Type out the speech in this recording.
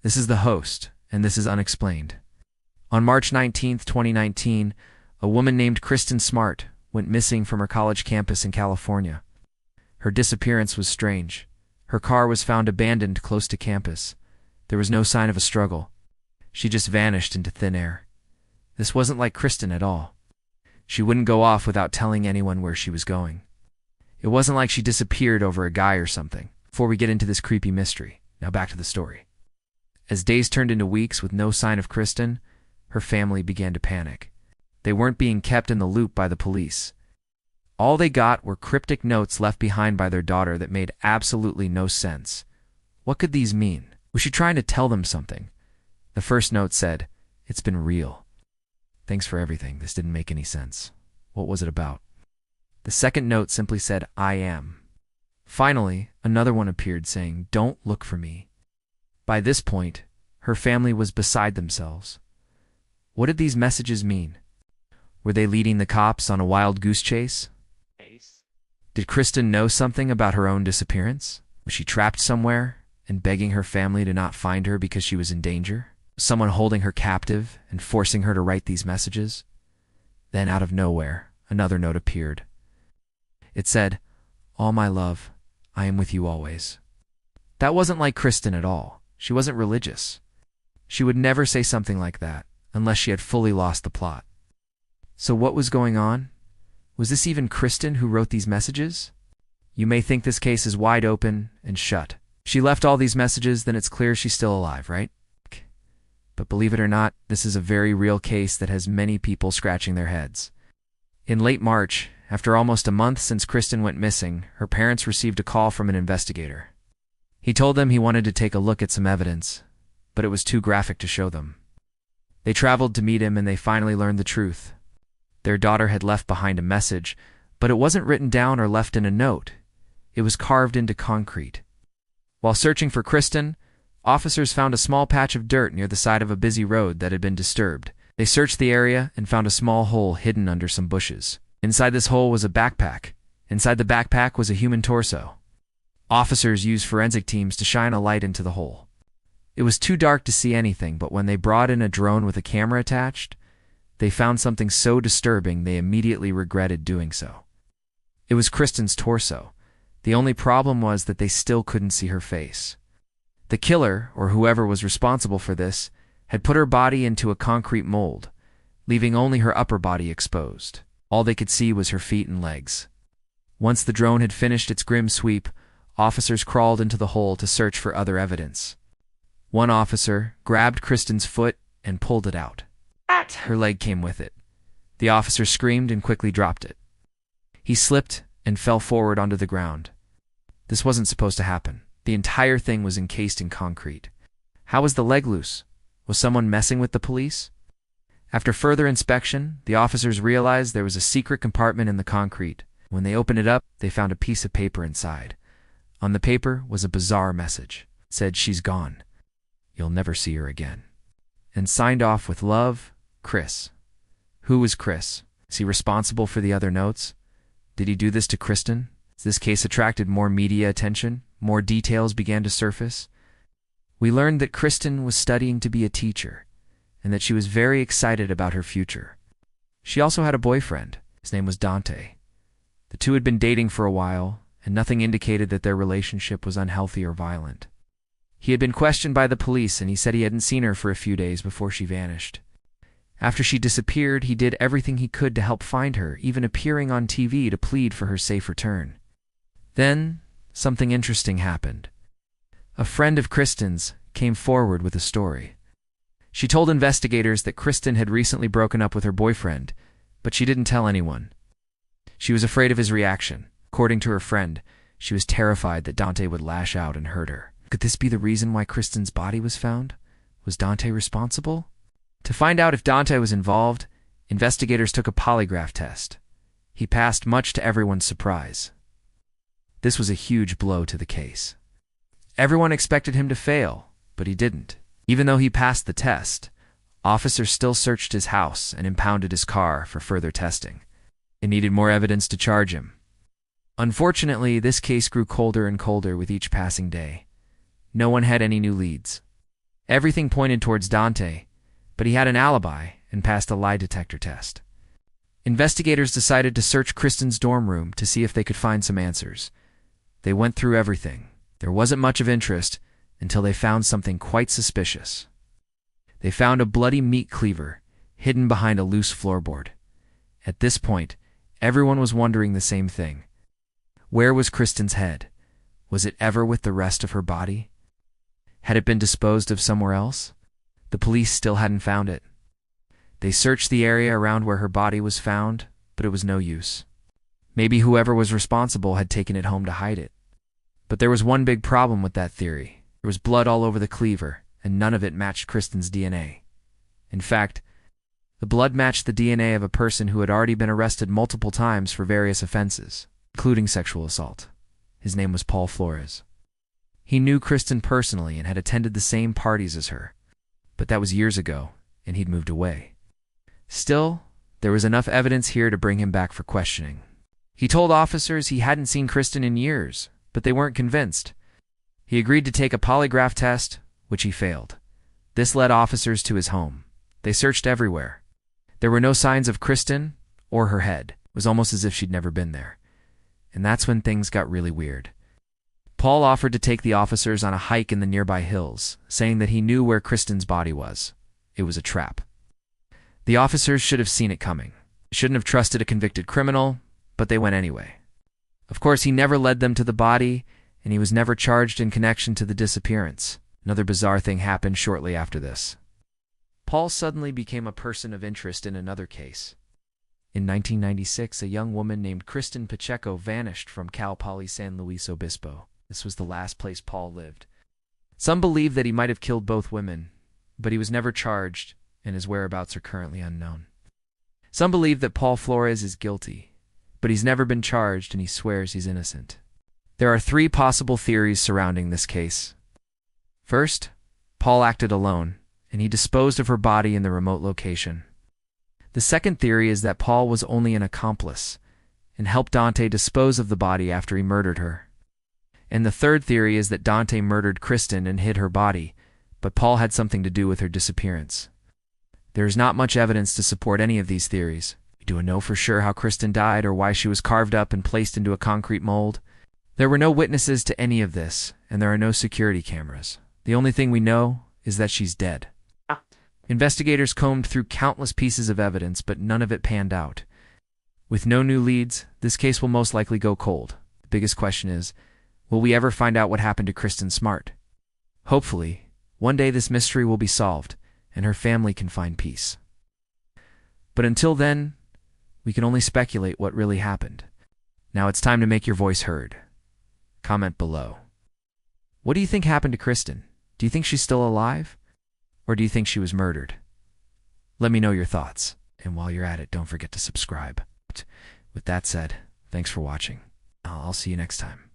This is the host, and this is Unexplained. On March 19, 2019, a woman named Kristen Smart went missing from her college campus in California. Her disappearance was strange. Her car was found abandoned close to campus. There was no sign of a struggle. She just vanished into thin air. This wasn't like Kristen at all. She wouldn't go off without telling anyone where she was going. It wasn't like she disappeared over a guy or something. Before we get into this creepy mystery, now back to the story. As days turned into weeks with no sign of Kristen, her family began to panic. They weren't being kept in the loop by the police. All they got were cryptic notes left behind by their daughter that made absolutely no sense. What could these mean? Was she trying to tell them something? The first note said, "It's been real. Thanks for everything. This didn't make any sense. What was it about?" The second note simply said, "I am." Finally, another one appeared saying, "Don't look for me." By this point, her family was beside themselves. What did these messages mean? Were they leading the cops on a wild goose chase? Did Kristen know something about her own disappearance? Was she trapped somewhere and begging her family to not find her because she was in danger? Was someone holding her captive and forcing her to write these messages? Then, out of nowhere, another note appeared. It said, "All my love, I am with you always." That wasn't like Kristen at all. She wasn't religious. She would never say something like that unless she had fully lost the plot. So what was going on? Was this even Kristen who wrote these messages? You may think this case is wide open and shut. She left all these messages, then it's clear she's still alive, right? But believe it or not, this is a very real case that has many people scratching their heads. In late March, after almost a month since Kristen went missing, her parents received a call from an investigator. He told them he wanted to take a look at some evidence, but it was too graphic to show them. They traveled to meet him and they finally learned the truth. Their daughter had left behind a message, but it wasn't written down or left in a note. It was carved into concrete. While searching for Kristen, officers found a small patch of dirt near the side of a busy road that had been disturbed. They searched the area and found a small hole hidden under some bushes. Inside this hole was a backpack. Inside the backpack was a human torso. Officers used forensic teams to shine a light into the hole. It was too dark to see anything, but when they brought in a drone with a camera attached, they found something so disturbing they immediately regretted doing so. It was Kristen's torso. The only problem was that they still couldn't see her face. The killer, or whoever was responsible for this, had put her body into a concrete mold, leaving only her upper body exposed. All they could see was her feet and legs. Once the drone had finished its grim sweep, officers crawled into the hole to search for other evidence. One officer grabbed Kristen's foot and pulled it out. Her leg came with it. The officer screamed and quickly dropped it. He slipped and fell forward onto the ground. This wasn't supposed to happen. The entire thing was encased in concrete. How was the leg loose? Was someone messing with the police? After further inspection, the officers realized there was a secret compartment in the concrete. When they opened it up, they found a piece of paper inside. On the paper was a bizarre message. It said, "She's gone. You'll never see her again." And signed off with love, Chris. Who was Chris? Is he responsible for the other notes? Did he do this to Kristen? As this case attracted more media attention, more details began to surface. We learned that Kristen was studying to be a teacher, and that she was very excited about her future. She also had a boyfriend. His name was Dante. The two had been dating for a while, and nothing indicated that their relationship was unhealthy or violent. He had been questioned by the police, and he said he hadn't seen her for a few days before she vanished. After she disappeared, he did everything he could to help find her, even appearing on TV to plead for her safe return. Then, something interesting happened. A friend of Kristen's came forward with a story. She told investigators that Kristen had recently broken up with her boyfriend, but she didn't tell anyone. She was afraid of his reaction. According to her friend, she was terrified that Dante would lash out and hurt her. Could this be the reason why Kristen's body was found? Was Dante responsible? To find out if Dante was involved, investigators took a polygraph test. He passed, much to everyone's surprise. This was a huge blow to the case. Everyone expected him to fail, but he didn't. Even though he passed the test, officers still searched his house and impounded his car for further testing. They needed more evidence to charge him. Unfortunately, this case grew colder and colder with each passing day. No one had any new leads. Everything pointed towards Dante, but he had an alibi and passed a lie detector test. Investigators decided to search Kristen's dorm room to see if they could find some answers. They went through everything. There wasn't much of interest until they found something quite suspicious. They found a bloody meat cleaver hidden behind a loose floorboard. At this point, everyone was wondering the same thing. Where was Kristen's head? Was it ever with the rest of her body? Had it been disposed of somewhere else? The police still hadn't found it. They searched the area around where her body was found, but it was no use. Maybe whoever was responsible had taken it home to hide it. But there was one big problem with that theory. There was blood all over the cleaver, and none of it matched Kristen's DNA. In fact, the blood matched the DNA of a person who had already been arrested multiple times for various offenses, including sexual assault. His name was Paul Flores. He knew Kristen personally and had attended the same parties as her, but that was years ago, and he'd moved away. Still, there was enough evidence here to bring him back for questioning. He told officers he hadn't seen Kristen in years, but they weren't convinced. He agreed to take a polygraph test, which he failed. This led officers to his home. They searched everywhere. There were no signs of Kristen or her head. It was almost as if she'd never been there. And that's when things got really weird. Paul offered to take the officers on a hike in the nearby hills, saying that he knew where Kristen's body was. It was a trap. The officers should have seen it coming. They shouldn't have trusted a convicted criminal, but they went anyway. Of course, he never led them to the body, and he was never charged in connection to the disappearance. Another bizarre thing happened shortly after this. Paul suddenly became a person of interest in another case. In 1996, a young woman named Kristen Pacheco vanished from Cal Poly San Luis Obispo. This was the last place Paul lived. Some believe that he might have killed both women, but he was never charged, and his whereabouts are currently unknown. Some believe that Paul Flores is guilty, but he's never been charged and he swears he's innocent. There are 3 possible theories surrounding this case. First, Paul acted alone, and he disposed of her body in the remote location. The second theory is that Paul was only an accomplice and helped Dante dispose of the body after he murdered her. And the third theory is that Dante murdered Kristen and hid her body, but Paul had something to do with her disappearance. There is not much evidence to support any of these theories. We don't know for sure how Kristen died or why she was carved up and placed into a concrete mold. There were no witnesses to any of this, and there are no security cameras. The only thing we know is that she's dead. Investigators combed through countless pieces of evidence, but none of it panned out. With no new leads, this case will most likely go cold. The biggest question is, will we ever find out what happened to Kristen Smart? Hopefully, one day this mystery will be solved, and her family can find peace. But until then, we can only speculate what really happened. Now it's time to make your voice heard. Comment below. What do you think happened to Kristen? Do you think she's still alive? Or do you think she was murdered? Let me know your thoughts. And while you're at it, don't forget to subscribe. With that said, thanks for watching. I'll see you next time.